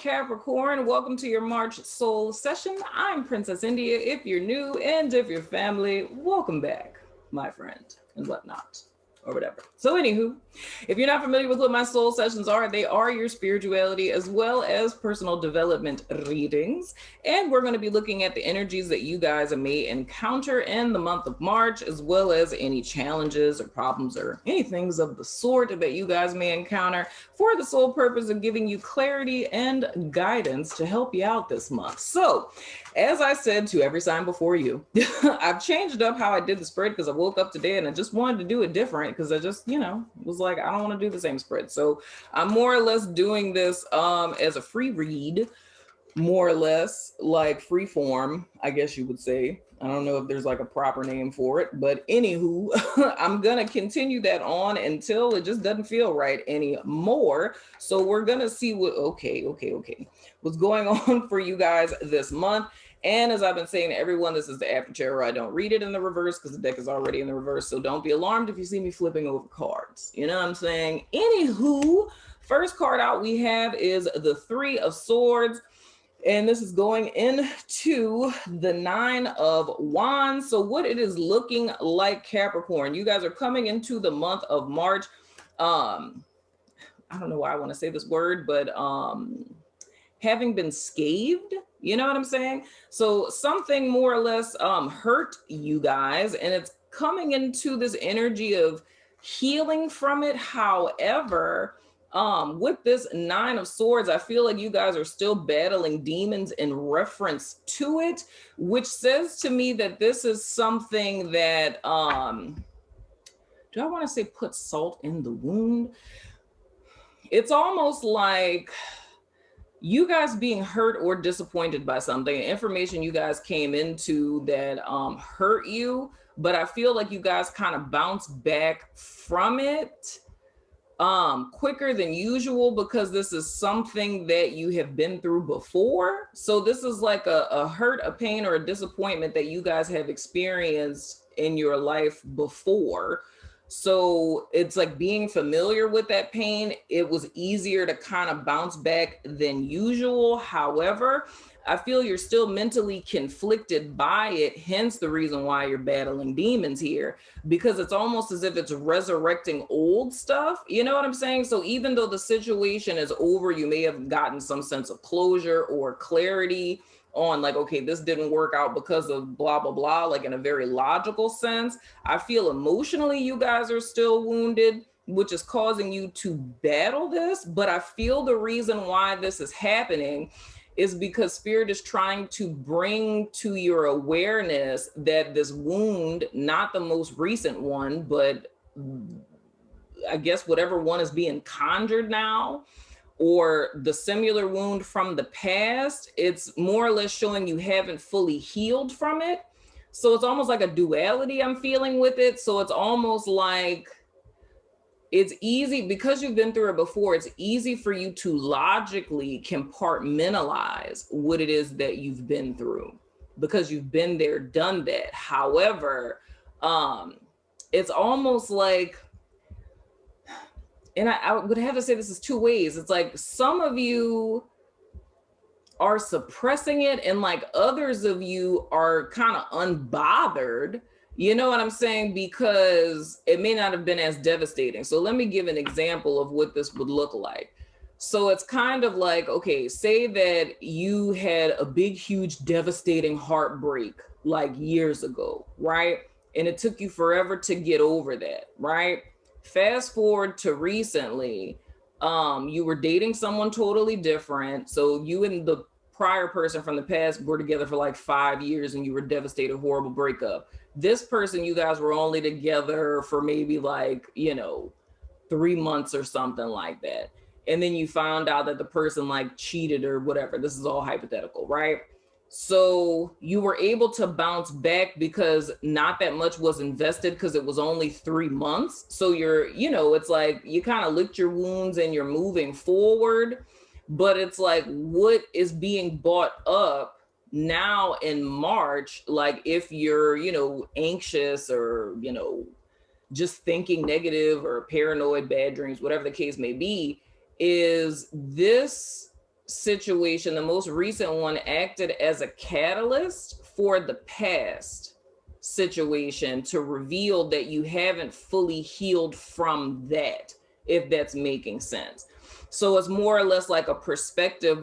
Capricorn. Welcome to your March soul session. I'm Princess India. If you're new and if you're family, welcome back, my friend, and whatnot, or whatever. So anywho, if you're not familiar with what my soul sessions are, they are your spirituality as well as personal development readings. And we're going to be looking at the energies that you guys may encounter in the month of March, as well as any challenges or problems or anything of the sort that you guys may encounter, for the sole purpose of giving you clarity and guidance to help you out this month. So, as I said to every sign before you, I've changed up how I did the spread because I woke up today and I just wanted to do it different because I just, was like, I don't want to do the same spread. So I'm more or less doing this as a free read, more or less like free form, I guess you would say. I don't know if there's like a proper name for it, but anywho, I'm going to continue that on until it just doesn't feel right anymore. So we're going to see what, what's going on for you guys this month. And as I've been saying to everyone, this is the after tarot. I don't read it in the reverse because the deck is already in the reverse. So don't be alarmed if you see me flipping over cards. You know what I'm saying? Anywho, first card out we have is the Three of Swords. And this is going into the Nine of Wands. So what it is looking like, Capricorn, you guys are coming into the month of March. I don't know why I want to say this word, but having been scathed, you know what I'm saying? So something more or less hurt you guys, and it's coming into this energy of healing from it. However, with this Nine of Swords, I feel like you guys are still battling demons in reference to it, which says to me that this is something that, do I want to say put salt in the wound? It's almost like you guys being hurt or disappointed by something, information you guys came into that hurt you, but I feel like you guys kind of bounce back from it quicker than usual because this is something that you have been through before. So this is like a hurt, a pain, or a disappointment that you guys have experienced in your life before. So it's like being familiar with that pain. It was easier to kind of bounce back than usual. However, I feel you're still mentally conflicted by it, hence the reason why you're battling demons here, because it's almost as if it's resurrecting old stuff. You know what I'm saying? So even though the situation is over, you may have gotten some sense of closure or clarity on like, okay, this didn't work out because of blah, blah, blah, like in a very logical sense. I feel emotionally you guys are still wounded, which is causing you to battle this. But I feel the reason why this is happening is because Spirit is trying to bring to your awareness that this wound, not the most recent one, but I guess whatever one is being conjured now, or the similar wound from the past, it's more or less showing you haven't fully healed from it. So it's almost like a duality I'm feeling with it. So it's almost like it's easy because you've been through it before. It's easy for you to logically compartmentalize what it is that you've been through because you've been there, done that. However, it's almost like, and I would have to say this is two ways. It's like some of you are suppressing it and like others of you are kind of unbothered. You know what I'm saying? Because it may not have been as devastating. So let me give an example of what this would look like. So it's kind of like, okay, say that you had a big, huge, devastating heartbreak like years ago, right? And it took you forever to get over that, right? Fast forward to recently, you were dating someone totally different. So you and the prior person from the past were together for like 5 years and you were devastated, horrible breakup. This person, you guys were only together for maybe like, 3 months or something like that. And then you found out that the person like cheated or whatever. This is all hypothetical, right? So you were able to bounce back because not that much was invested because it was only 3 months. So you're, it's like you kind of licked your wounds and you're moving forward. But it's like what is being brought up now in March, like if you're, anxious or, just thinking negative or paranoid, bad dreams, whatever the case may be, is this situation, the most recent one, acted as a catalyst for the past situation to reveal that you haven't fully healed from that, if that's making sense. So it's more or less like a perspective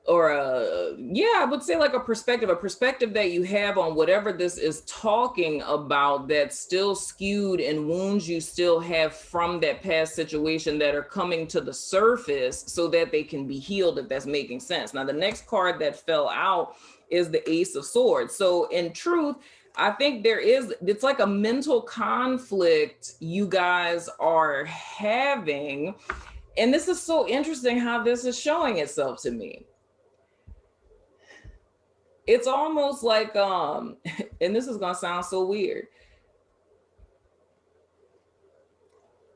I would say like a perspective that you have on whatever this is talking about that's still skewed, and wounds you still have from that past situation that are coming to the surface so that they can be healed, if that's making sense. Now, the next card that fell out is the Ace of Swords. So in truth, I think it's like a mental conflict you guys are having. And this is so interesting how this is showing itself to me. It's almost like, and this is gonna sound so weird.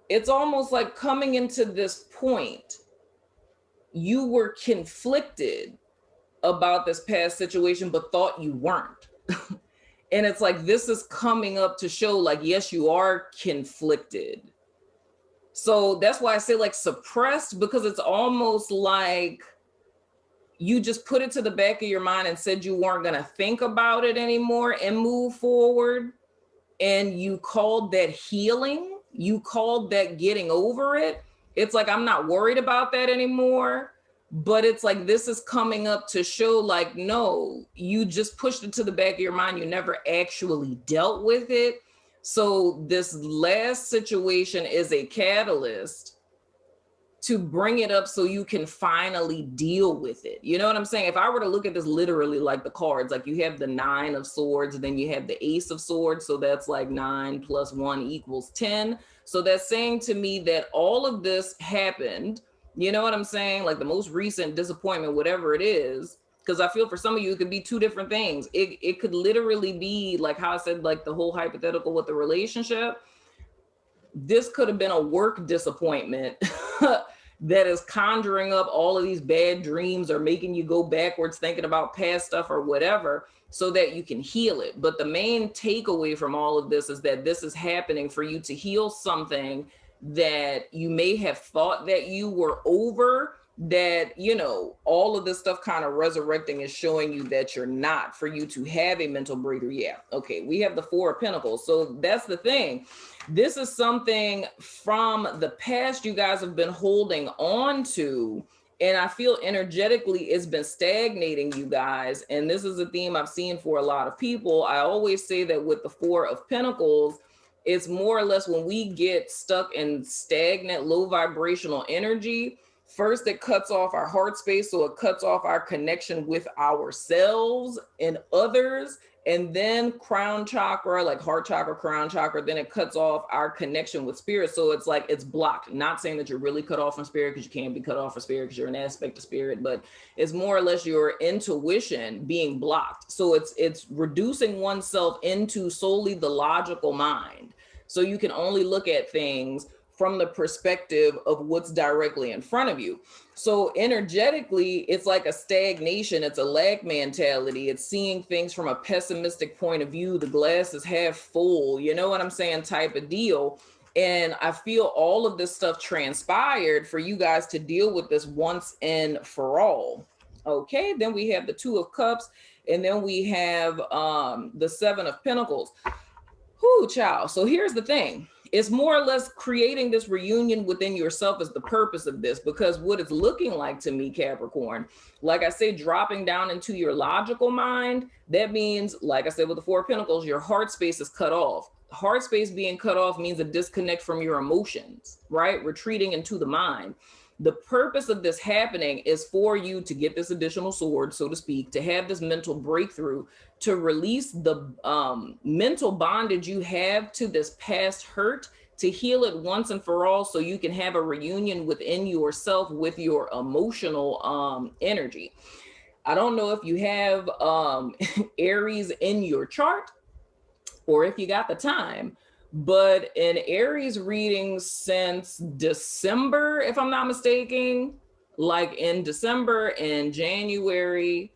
It's almost like coming into this point, you were conflicted about this past situation, but thought you weren't. And it's like, this is coming up to show like, yes, you are conflicted. So that's why I say like suppressed, because it's almost like you just put it to the back of your mind and said you weren't going to think about it anymore and move forward. And you called that healing. You called that getting over it. It's like, I'm not worried about that anymore. But it's like, this is coming up to show like, no, you just pushed it to the back of your mind. You never actually dealt with it. So this last situation is a catalyst to bring it up so you can finally deal with it. You know what I'm saying? If I were to look at this literally like the cards, like you have the 9 of Swords, then you have the Ace of Swords. So that's like 9 + 1 = 10. So that's saying to me that all of this happened. You know what I'm saying? Like the most recent disappointment, whatever it is, because I feel for some of you, it could be 2 different things. It could literally be like how I said, like the whole hypothetical with the relationship. This could have been a work disappointment that is conjuring up all of these bad dreams or making you go backwards thinking about past stuff or whatever so that you can heal it. But the main takeaway from all of this is that this is happening for you to heal something that you may have thought that you were over, that, you know, all of this stuff kind of resurrecting is showing you that you're not, for you to have a mental breakthrough. Yeah. Okay. We have the 4 of Pentacles. So that's the thing. This is something from the past you guys have been holding on to. And I feel energetically it's been stagnating you guys. And this is a theme I've seen for a lot of people. I always say that with the 4 of Pentacles, it's more or less when we get stuck in stagnant, low vibrational energy, first it cuts off our heart space. So it cuts off our connection with ourselves and others. And then crown chakra, like heart chakra, crown chakra, then it cuts off our connection with spirit. So it's like it's blocked. Not saying that you're really cut off from spirit, because you can't be cut off from spirit because you're an aspect of spirit, but it's more or less your intuition being blocked. So it's reducing oneself into solely the logical mind. So you can only look at things from the perspective of what's directly in front of you. So energetically, it's like a stagnation. It's a lack mentality. It's seeing things from a pessimistic point of view. The glass is half full, you know what I'm saying, type of deal. And I feel all of this stuff transpired for you guys to deal with this once and for all. Okay, then we have the 2 of Cups, and then we have the 7 of Pentacles. Whoo, child. So here's the thing. It's more or less creating this reunion within yourself is the purpose of this, because what it's looking like to me, Capricorn, like I say, dropping down into your logical mind, that means, like I said, with the 4 of Pentacles, your heart space is cut off. Heart space being cut off means a disconnect from your emotions, right? Retreating into the mind. The purpose of this happening is for you to get this additional sword, so to speak, to have this mental breakthrough, to release the mental bondage you have to this past hurt, to heal it once and for all, so you can have a reunion within yourself with your emotional energy. I don't know if you have Aries in your chart or if you got the time, but in Aries readings since December, if I'm not mistaken, like in December and January,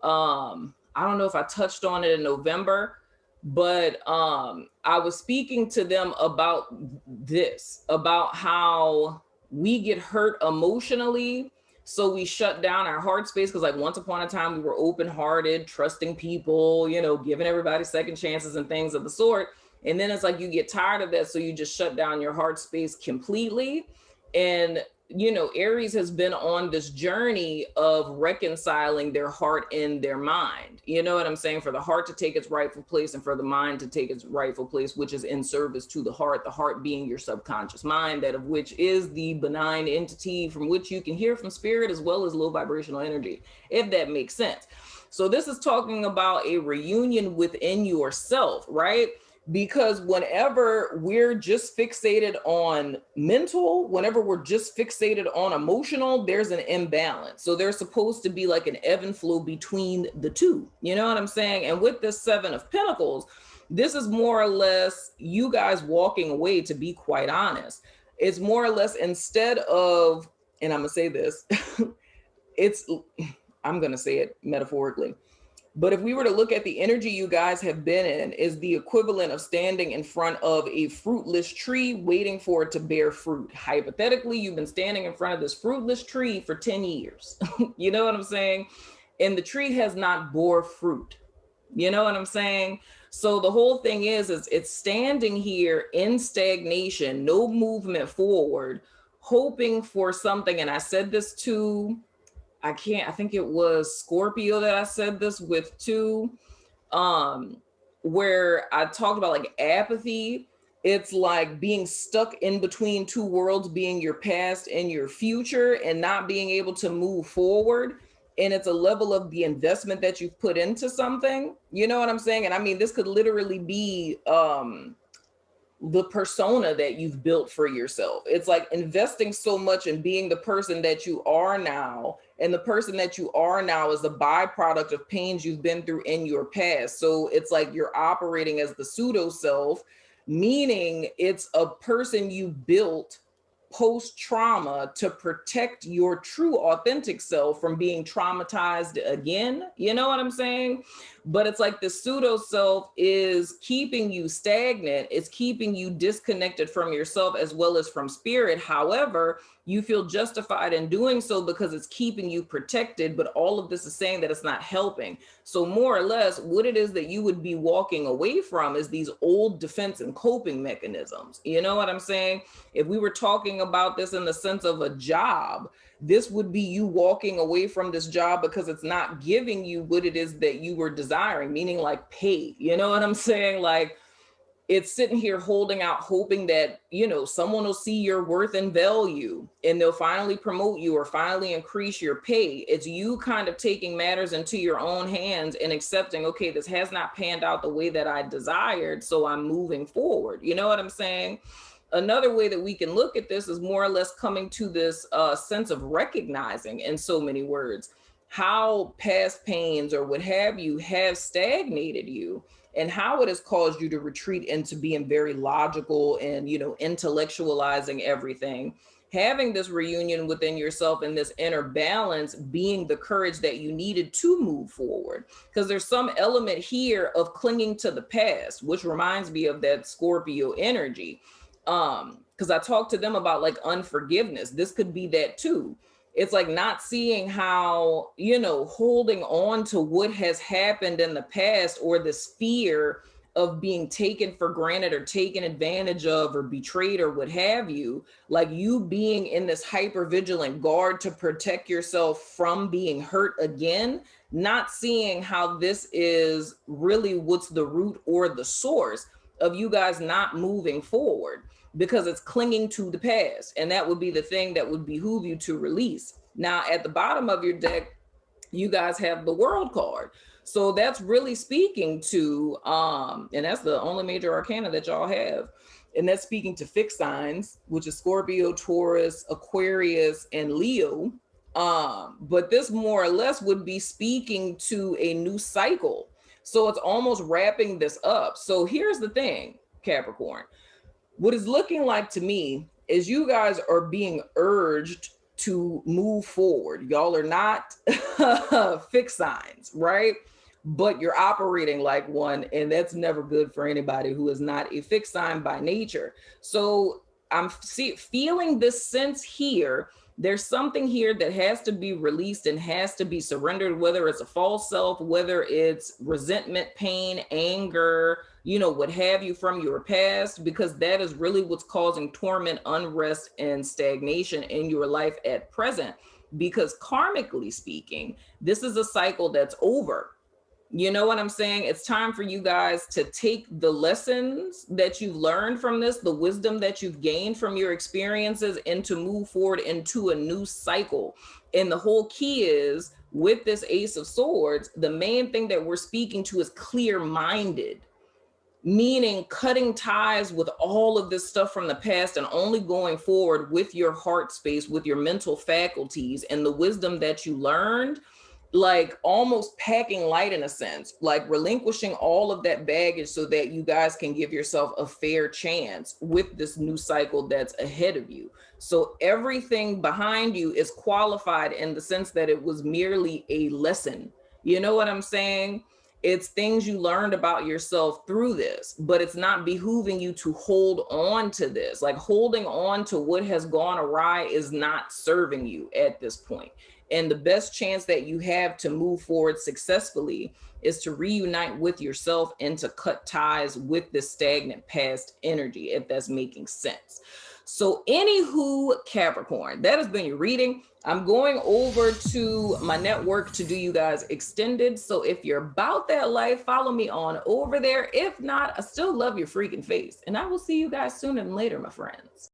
I don't know if I touched on it in November, but I was speaking to them about this, about how we get hurt emotionally. So we shut down our heart space because like once upon a time we were open-hearted, trusting people, you know, giving everybody second chances and things of the sort. And then it's like you get tired of that. So you just shut down your heart space completely. And, you know, Aries has been on this journey of reconciling their heart and their mind. You know what I'm saying? For the heart to take its rightful place and for the mind to take its rightful place, which is in service to the heart being your subconscious mind, that of which is the benign entity from which you can hear from spirit as well as low vibrational energy, if that makes sense. So this is talking about a reunion within yourself, right? Because whenever we're just fixated on mental, whenever we're just fixated on emotional, there's an imbalance. So there's supposed to be like an ebb and flow between the two. You know what I'm saying? And with this Seven of Pentacles, this is more or less you guys walking away, to be quite honest. It's more or less instead of, and I'm going to say this, I'm going to say it metaphorically. But if we were to look at the energy you guys have been in, is the equivalent of standing in front of a fruitless tree waiting for it to bear fruit. Hypothetically, you've been standing in front of this fruitless tree for 10 years. You know what I'm saying? And the tree has not bore fruit. You know what I'm saying? So the whole thing is it's standing here in stagnation, no movement forward, hoping for something. And I said this to, I think it was Scorpio that I said this with too, where I talked about like apathy. It's like being stuck in between two worlds, being your past and your future and not being able to move forward. And it's a level of the investment that you've put into something. You know what I'm saying? And I mean, this could literally be the persona that you've built for yourself. It's like investing so much in being the person that you are now. And the person that you are now is a byproduct of pains you've been through in your past. So it's like you're operating as the pseudo self, meaning it's a person you built post-trauma to protect your true authentic self from being traumatized again. You know what I'm saying? But it's like the pseudo self is keeping you stagnant. It's keeping you disconnected from yourself as well as from spirit. However, you feel justified in doing so because it's keeping you protected. But all of this is saying that it's not helping. So more or less, what it is that you would be walking away from is these old defense and coping mechanisms. You know what I'm saying? If we were talking about this in the sense of a job, this would be you walking away from this job because it's not giving you what it is that you were desiring, meaning like pay. You know what I'm saying? Like it's sitting here holding out, hoping that, you know, someone will see your worth and value and they'll finally promote you or finally increase your pay. It's you kind of taking matters into your own hands and accepting, okay, this has not panned out the way that I desired, so I'm moving forward. You know what I'm saying? Another way that we can look at this is more or less coming to this sense of recognizing, in so many words, how past pains or what have you have stagnated you and how it has caused you to retreat into being very logical and, you know, intellectualizing everything. Having this reunion within yourself and this inner balance being the courage that you needed to move forward. Because there's some element here of clinging to the past, which reminds me of that Scorpio energy. Because I talked to them about like unforgiveness. This could be that too. It's like not seeing how, you know, holding on to what has happened in the past or this fear of being taken for granted or taken advantage of or betrayed or what have you, like you being in this hypervigilant guard to protect yourself from being hurt again, not seeing how this is really what's the root or the source of you guys not moving forward, because it's clinging to the past. And that would be the thing that would behoove you to release. Now, at the bottom of your deck, you guys have the World card. So that's really speaking to, and that's the only major arcana that y'all have. And that's speaking to fixed signs, which is Scorpio, Taurus, Aquarius, and Leo. But this more or less would be speaking to a new cycle. So it's almost wrapping this up. So here's the thing, Capricorn. What it's looking like to me is you guys are being urged to move forward. Y'all are not fixed signs, right? But you're operating like one, and that's never good for anybody who is not a fixed sign by nature. So feeling this sense here. There's something here that has to be released and has to be surrendered, whether it's a false self, whether it's resentment, pain, anger, what have you from your past, because that is really what's causing torment, unrest, and stagnation in your life at present. Because karmically speaking, this is a cycle that's over. You know what I'm saying? It's time for you guys to take the lessons that you've learned from this, the wisdom that you've gained from your experiences, and to move forward into a new cycle. And the whole key is, with this Ace of Swords, the main thing that we're speaking to is clear-minded, meaning cutting ties with all of this stuff from the past and only going forward with your heart space, with your mental faculties and the wisdom that you learned, like almost packing light in a sense, like relinquishing all of that baggage so that you guys can give yourself a fair chance with this new cycle that's ahead of you. So everything behind you is qualified in the sense that it was merely a lesson. You know what I'm saying? It's things you learned about yourself through this, but it's not behooving you to hold on to this. Like holding on to what has gone awry is not serving you at this point. And the best chance that you have to move forward successfully is to reunite with yourself and to cut ties with this stagnant past energy, if that's making sense. So anywho, Capricorn, that has been your reading. I'm going over to my network to do you guys extended. So if you're about that life, follow me on over there. If not, I still love your freaking face. And I will see you guys sooner than later, my friends.